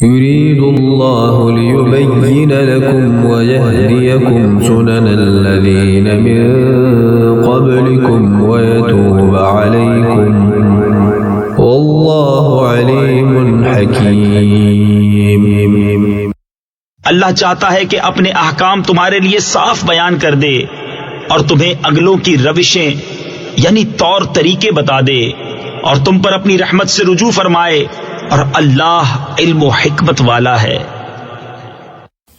يريد الله ليبين لكم ويهديكم سنن الذين من قبلكم ويتوب عليكم والله عليم حكيم۔ اللہ چاہتا ہے کہ اپنے احکام تمہارے لیے صاف بیان کر دے اور تمہیں اگلوں کی روشیں یعنی طور طریقے بتا دے اور تم پر اپنی رحمت سے رجوع فرمائے، اور اللہ علم و حکمت والا ہے۔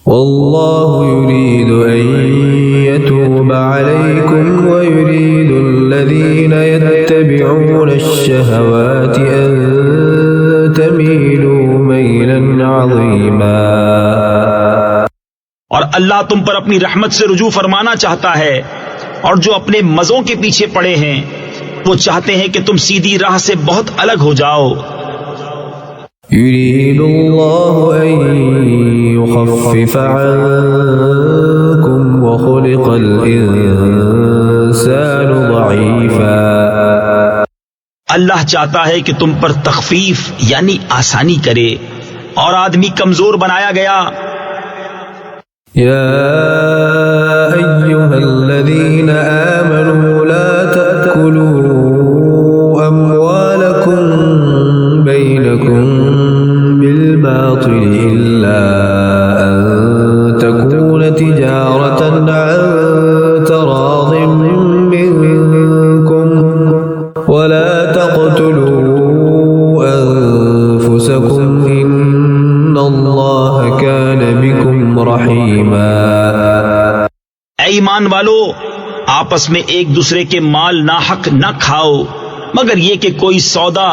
والله يريد أن يتوب عليكم ويريد الذين يتبعون الشهوات أن تميلوا ميلا عظيما۔ اور اللہ تم پر اپنی رحمت سے رجوع فرمانا چاہتا ہے، اور جو اپنے مزوں کے پیچھے پڑے ہیں وہ چاہتے ہیں کہ تم سیدھی راہ سے بہت الگ ہو جاؤ۔ يريد الله أن يخفف عنكم وخلق الإنسان ضعيفا۔ اللہ چاہتا ہے کہ تم پر تخفیف یعنی آسانی کرے، اور آدمی کمزور بنایا گیا۔ يا أيها الذين آمنوا لا تأكلوا أموالكم بينكم بالباطل إلا أن تكون تجارة عن تراض منكم ولا تقتلوا أنفسكم إن الله كان بكم رحيما۔ اے ایمان والو، آپس میں ایک دوسرے کے مال ناحق نہ کھاؤ مگر یہ کہ کوئی سودا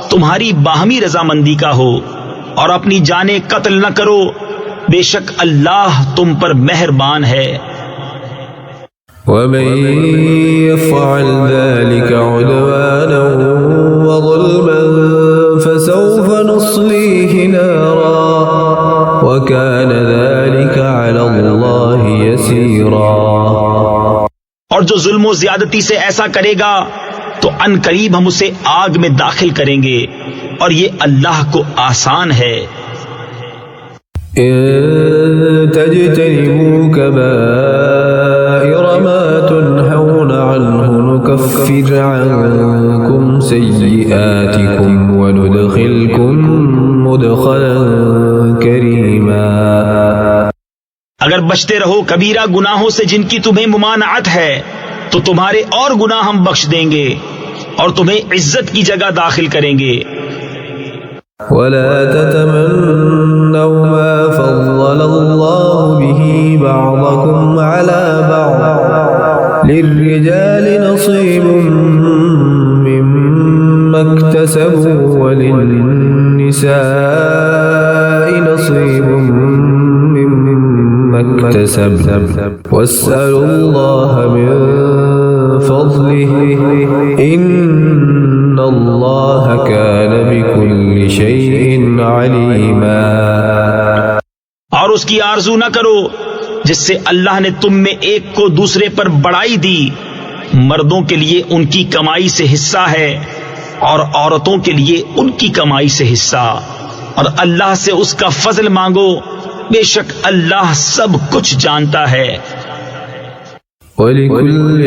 تمہاری باہمی رضامندی کا ہو، اور اپنی جانیں قتل نہ کرو، بے شک اللہ تم پر مہربان ہے۔ ومن يفعل ذلك عدوانا وظلما فسوف نصليه نارا وكان ذلك على الله يسيرا۔ اور جو ظلم و زیادتی سے ایسا کرے گا تو ان قریب ہم اسے آگ میں داخل کریں گے، اور یہ اللہ کو آسان ہے۔ إن تجتنبوا كبائر ما تنهون عنه نكفر عنكم سيئاتكم وندخلكم مدخلا كريما۔ اگر بچتے رہو کبیرہ گناہوں سے جن کی تمہیں ممانعت ہے تو تمہارے اور گناہ ہم بخش دیں گے اور تمہیں عزت کی جگہ داخل کریں گے۔ ولا تتمنوا ما فضل الله به بعضكم على بعض للرجال نصيب مما اكتسبوا وللنساء نصيب مما اكتسبن واسألوا الله من فضله إن الله كان بكل شيء عليما۔ اور اس کی آرزو نہ کرو جس سے اللہ نے تم میں ایک کو دوسرے پر بڑائی دی، مردوں کے لیے ان کی کمائی سے حصہ ہے اور عورتوں کے لیے ان کی کمائی سے حصہ، اور اللہ سے اس کا فضل مانگو، بے شک اللہ سب کچھ جانتا ہے۔ وَلِكُلٍّ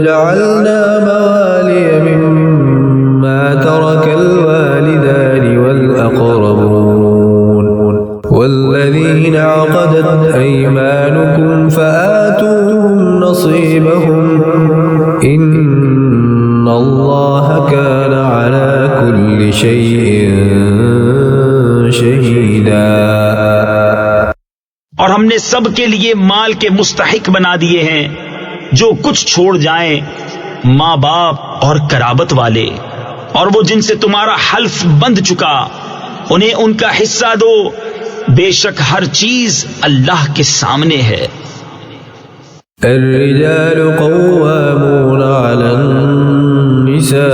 جَعَلْنَا مَوَالِيَ مِمَّا تَرَكَ الْوَالِدَانِ وَالْأَقْرَبُونَ وَالَّذِينَ عَقَدَتْ أَيْمَانُكُمْ فَآتُوهُمْ نَصِيبَهُمْ إِنَّ اللَّهَ كَانَ عَلَى كُلِّ شَيْءٍ شَهِيدًا۔ اور ہم نے سب کے لیے مال کے مستحق بنا دیے ہیں جو کچھ چھوڑ جائیں، ماں باپ اور قرابت والے، اور وہ جن سے تمہارا حلف بند چکا انہیں ان کا حصہ دو، بے شک ہر چیز اللہ کے سامنے ہے۔ الرجال قوامون على النساء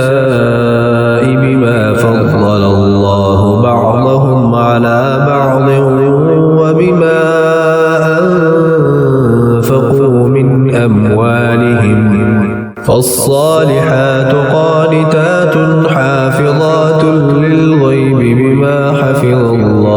بما فضل الله بعضهم على بعض وبما أنفقوا من أموالهم فالصالحات قانتات حافظات للغيب بما حفظ الله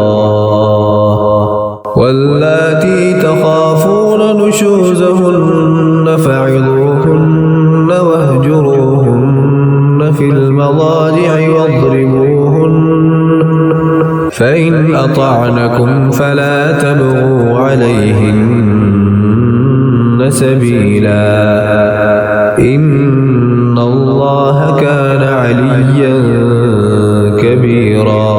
المضاجع واضربوهن فإن أطعنكم فلا تبغوا عليهن سبيلا إن الله كان عليا كبيرا.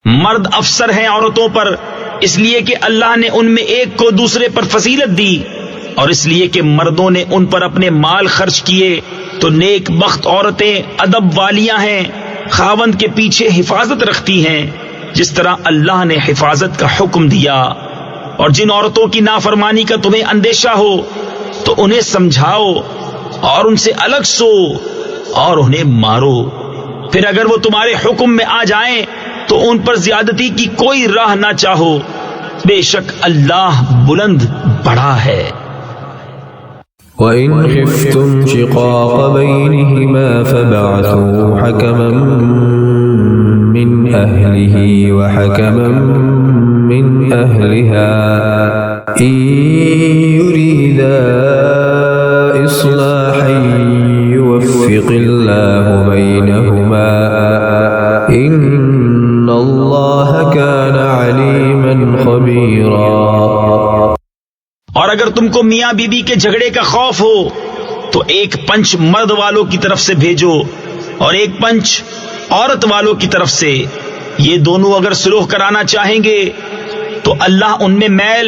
مرد افسر ہیں عورتوں پر اس لیے کہ اللہ نے ان میں ایک کو دوسرے پر فضیلت دی، اور اس لیے کہ مردوں نے ان پر اپنے مال خرچ کیے تو نیک بخت عورتیں ادب والیاں ہیں، خاوند کے پیچھے حفاظت رکھتی ہیں جس طرح اللہ نے حفاظت کا حکم دیا. اور جن عورتوں کی نافرمانی کا تمہیں اندیشہ ہو تو انہیں سمجھاؤ اور ان سے الگ سو اور انہیں مارو. پھر اگر وہ تمہارے حکم میں آ جائیں تو ان پر زیادتی کی کوئی راہ نہ چاہو، بے شک اللہ بلند بڑا ہے. وَإِنْ خِفْتُمْ شِقَاقَ بَيْنِهِمَا فَابْعَثُوا حَكَمًا مِّنْ أَهْلِهِ وَحَكَمًا مِّنْ أَهْلِهَا إِن يُرِيدَا إِصْلَاحًا يُوَفِّقِ اللَّهُ بَيْنَهُمَا إِنَّ اللَّهَ كَانَ عَلِيمًا خَبِيرًا. اور اگر تم کو میاں بی بی کے جھگڑے کا خوف ہو تو ایک پنچ مرد والوں کی طرف سے بھیجو اور ایک پنچ عورت والوں کی طرف سے. یہ دونوں اگر صلح کرانا چاہیں گے تو اللہ ان میں میل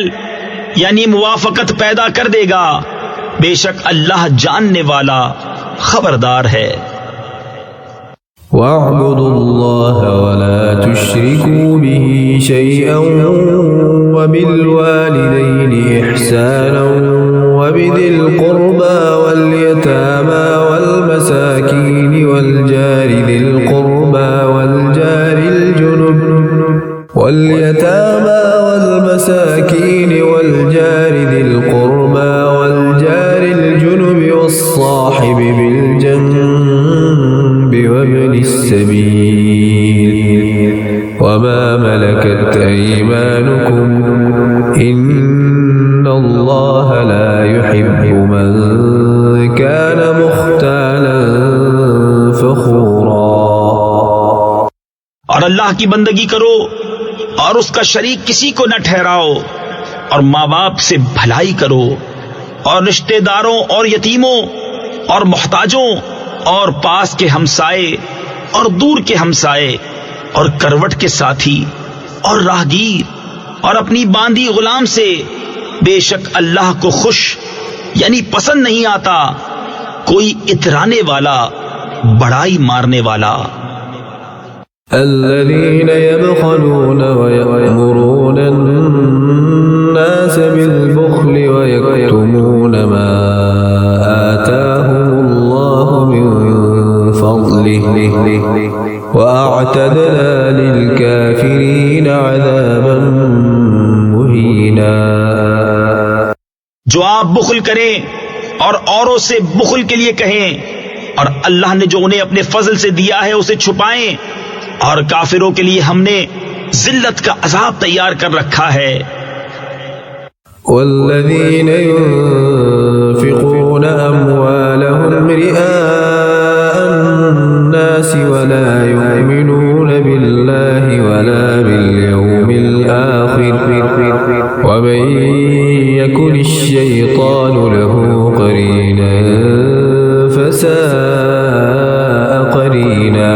یعنی موافقت پیدا کر دے گا. بے شک اللہ جاننے والا خبردار ہے. وَاعْبُدُوا اللَّهَ وَلَا تُشْرِكُوا بِهِ شَيْئًا وَبِالْوَالِدَيْنِ إِحْسَانًا وَبِذِي الْقُرْبَى وَالْيَتَامَى وَالْمَسَاكِينِ وَالْجَارِ ذِي الْقُرْبَى وَالْجَارِ الْجُنُبِ وَالصَّاحِبِ بِالْجَنبِ وَابْنِ السَّبِيلِ وَمَا مَلَكَتْ أَيْمَانُكُمْ إِنَّ اللَّهَ لَا يُحِبُّ مَنْ كَانَ مُخْتَالًا فَخُورًا. اور اللہ کی بندگی کرو اور اس کا شریک کسی کو نہ ٹھہراؤ، اور ماں باپ سے بھلائی کرو، اور رشتہ داروں اور یتیموں اور محتاجوں اور پاس کے ہمسائے اور دور کے ہمسائے اور کروٹ کے ساتھی اور راہگیر اور اپنی باندھی غلام سے. بے شک اللہ کو خوش یعنی پسند نہیں آتا کوئی اترانے والا بڑائی مارنے والا. الذين يبخلون ويأمرون الناس بالبخل ويكتمون ما آتاهم الله من فضله وأعتدنا للكافرين عذابا مهينا. جو آپ بخل کریں اور اوروں سے بخل کے لیے کہیں، اور اللہ نے جو انہیں اپنے فضل سے دیا ہے اسے چھپائیں، اور کافروں کے لیے ہم نے ذلت کا عذاب تیار کر رکھا ہے. والذین ينفقون اموالهم رئاء الناس ولا يؤمنون بالله ولا باليوم الآخر ومن يكن الشيطان له قرينا فساء قرينا.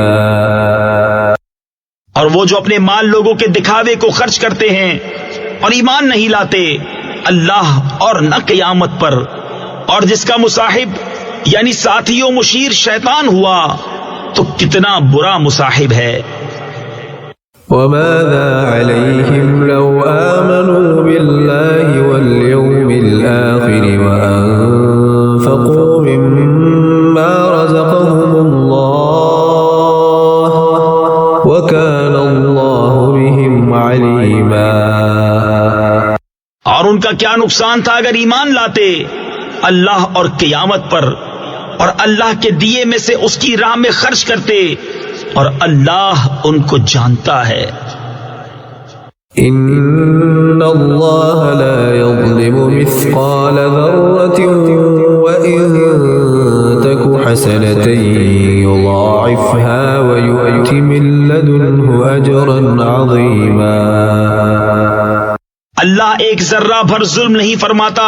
اور وہ جو اپنے مال لوگوں کے دکھاوے کو خرچ کرتے ہیں اور ایمان نہیں لاتے اللہ اور نہ قیامت پر، اور جس کا مصاحب یعنی ساتھی و مشیر شیطان ہوا تو کتنا برا مصاحب ہے. وماذا عليهم لو آمنوا بالله واليوم الآخر وأنفقوا مما رزقهم الله وكان الله بهم عليما. اور ان کا کیا نقصان تھا اگر ایمان لاتے اللہ اور قیامت پر، اور اللہ کے دیے میں سے اس کی راہ میں خرچ کرتے، اور اللہ ان کو جانتا ہے. ان اللہ لا يظلم مثقال ذرة وإن تك حسنة يضاعفها يضاعفها ويؤت من لدنه أجرا عظيما. اللہ ایک ذرہ بھر ظلم نہیں فرماتا،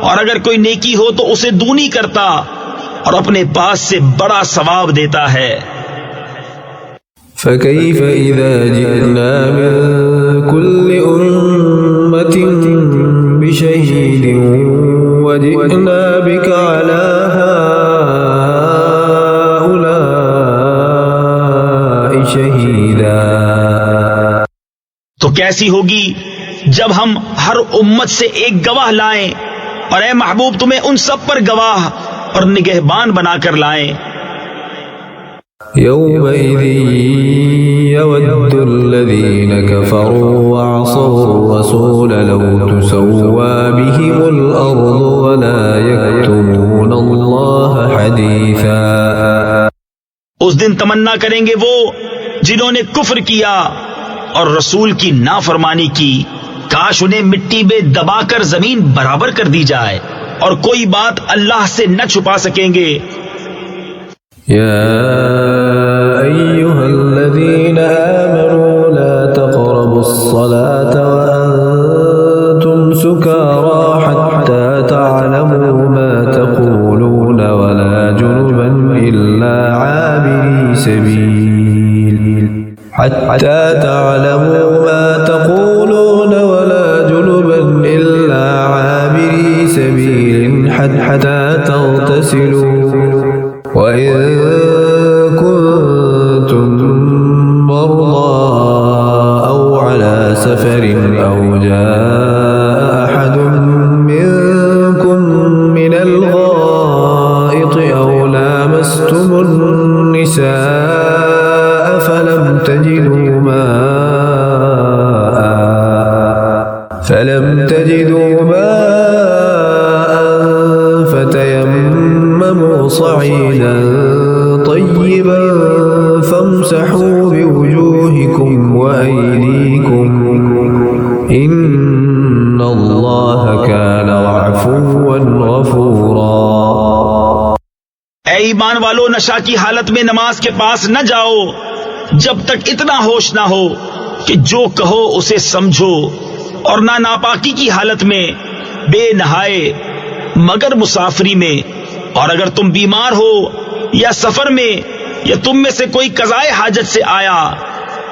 اور اگر کوئی نیکی ہو تو اسے دونی کرتا اور اپنے پاس سے بڑا ثواب دیتا ہے. فكيف إذا جئنا من كل أمة بشهيد وجئنا بك على هؤلاء شهيدا. تو کیسی ہوگی جب ہم ہر امت سے ایک گواہ لائیں، اور اے محبوب تمہیں ان سب پر گواہ اور نگہبان بنا کر لائیں. يومئذ يود الذين كفروا وعصوا الرسول لو تسوى بهم الأرض ولا يكتمون الله حديثا. اس دن تمنا کریں گے وہ جنہوں نے کفر کیا اور رسول کی نافرمانی کی، کاش انہیں مٹی میں دبا کر زمین برابر کر دی جائے اور کوئی بات اللہ سے نہ چھپا سکیں گے. يا أيها الذين آمنوا لا تقربوا الصلاة وأنتم سكارى حتى تعلموا ما تقولون ولا جنبا إلا عابري سبيل حتى تعلموا ما تقولون ولا جنبا إلا عابري سبيل حتى تغتسلوا وإن كنتم مرضى أو على سفر أو جاء أحد منكم من الغائط أو لامستم النساء فلم تجدوا ماء فتيمموا صعيدا طيبا فامسحوا بوجوهكم وأيديكم إن الله كان عفوا غفورا. اے ایمان والو، نشہ کی حالت میں نماز کے پاس نہ جاؤ جب تک اتنا ہوش نہ ہو کہ جو کہو اسے سمجھو، اور نہ ناپاکی کی حالت میں بے نہائے مگر مسافری میں. اور اگر تم بیمار ہو یا سفر میں، یا تم میں سے کوئی قضائے حاجت سے آیا،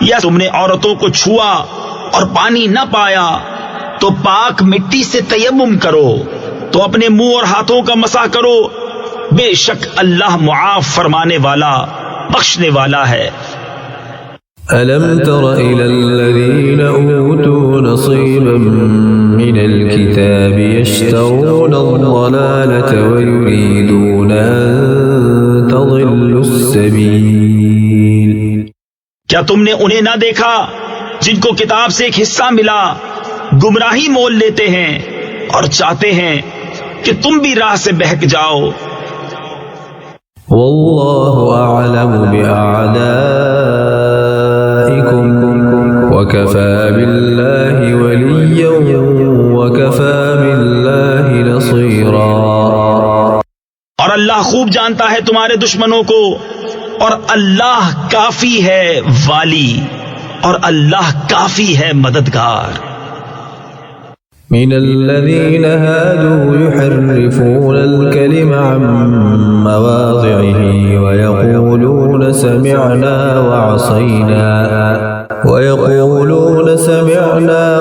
یا تم نے عورتوں کو چھوا اور پانی نہ پایا، تو پاک مٹی سے تیمم کرو، تو اپنے منہ اور ہاتھوں کا مسح کرو، بے شک اللہ معاف فرمانے والا بخشنے والا ہے. ألم تر إلى الذين أوتوا نصيبا من الكتاب يشترون الضلالة ويريدون أن تضلوا السبيل. کیا تم نے انہیں نہ دیکھا جن کو کتاب سے ایک حصہ ملا، گمراہی مول لیتے ہیں اور چاہتے ہیں کہ تم بھی راہ سے بہک جاؤ. والله أعلم بأعدائكم وكفى بالله وليا وكفى بالله نصيرا. اور اللہ خوب جانتا ہے تمہارے دشمنوں کو، اور اللہ کافی ہے والی، اور اللہ کافی ہے مددگار. من الذين هادوا يحرفون الكلم عن مواضعه ويقولون سمعنا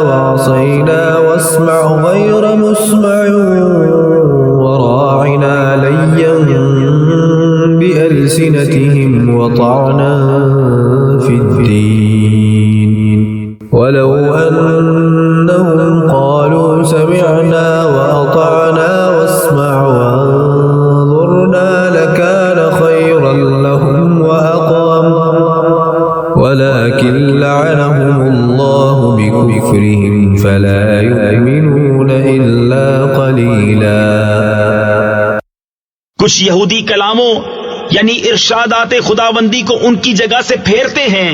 وعصينا واسمع غير مسمع وراعنا ليا بألسنتهم وطعنا في الدين ولو أنهم قالوا سمعنا وأطعنا واسمع وانظرنا لكان خيرا لهم وأقوم ولكن لعنهم الله بكفرهم فلا يؤمنون إلا قليلا. کچھ یہودی کلاموں یعنی ارشادات خداوندی کو ان کی جگہ سے پھیرتے ہیں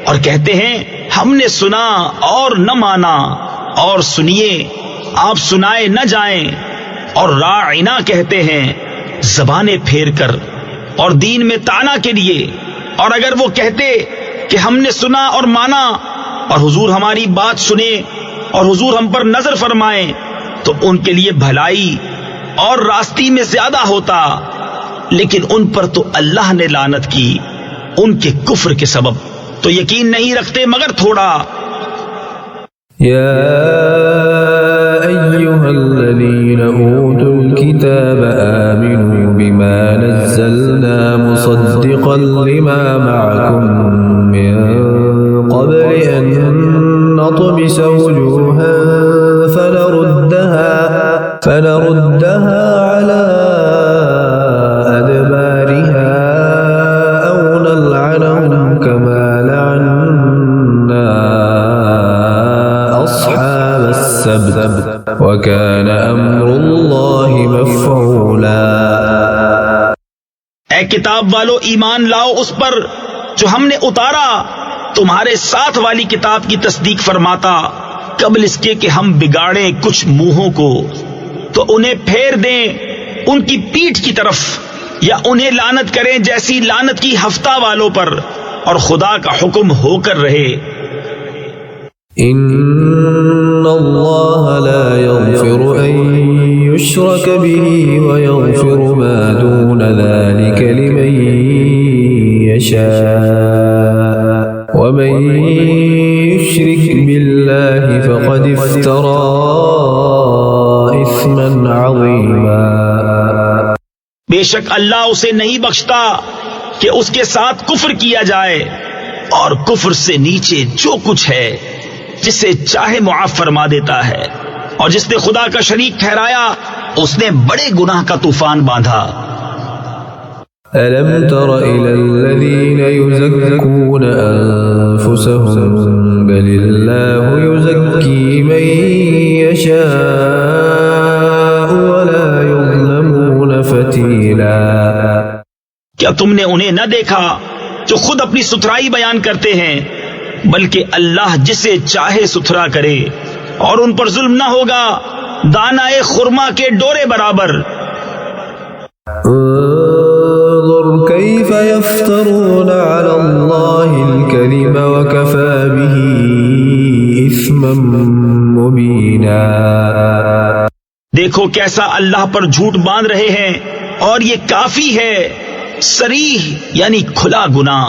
اور کہتے ہیں ہم نے سنا اور نہ مانا، اور سنیے آپ سنائے نہ جائیں، اور راعنا کہتے ہیں زبانیں پھیر کر، اور دین میں طعنہ کے لیے، اور اگر وہ کہتے کہ ہم نے سنا اور مانا اور حضور ہماری بات سنے اور حضور ہم پر نظر فرمائیں تو ان کے لیے بھلائی اور راستی میں زیادہ ہوتا، لیکن ان پر تو اللہ نے لعنت کی ان کے کفر کے سبب، تو یقین نہیں رکھتے مگر تھوڑا۔ يا أيها الذين أوتوا الكتاب آمنوا بما نزلنا مصدقا لما معكم من قبل أن نطمس وجوها فنردها على أدبارها أو نلعنهم كما لعنا أصحاب السبت وكان أمر الله مفعولا۔ اے کتاب والو، ایمان لاؤ اس پر جو ہم نے اتارا تمہارے ساتھ والی کتاب کی تصدیق فرماتا، قبل اس کے کہ ہم بگاڑیں کچھ منہوں کو تو انہیں پھیر دیں ان کی پیٹھ کی طرف، یا انہیں لعنت کریں جیسی لعنت کی ہفتہ والوں پر، اور خدا کا حکم ہو کر رہے۔ ان اللہ لا يغفر ان يشرك به ويغفر ما دون ذلك لمن يشاء ومن يشرك بالله فقد افترى اثما عظيما۔ بے شک اللہ اسے نہیں بخشتا کہ اس کے ساتھ کفر کیا جائے، اور کفر سے نیچے جو کچھ ہے جسے چاہے معاف فرما دیتا ہے، اور جس نے خدا کا شریک ٹھہرایا اس نے بڑے گناہ کا طوفان باندھا۔ ألم تر إلى الذين يزكون أنفسهم بل الله يزكي من يشاء ولا يظلمون فتيلا۔ کیا تم نے انہیں نہ دیکھا جو خود اپنی ستھرائی بیان کرتے ہیں، بلکہ اللہ جسے چاہے ستھرا کرے، اور ان پر ظلم نہ ہوگا دانہ خرما کے ڈورے برابر۔ انظر كيف يفترون على الله الكذب وكفى به إثما مبينا۔ دیکھو کیسا اللہ پر جھوٹ باندھ رہے ہیں، اور یہ کافی ہے صریح یعنی کھلا گناہ۔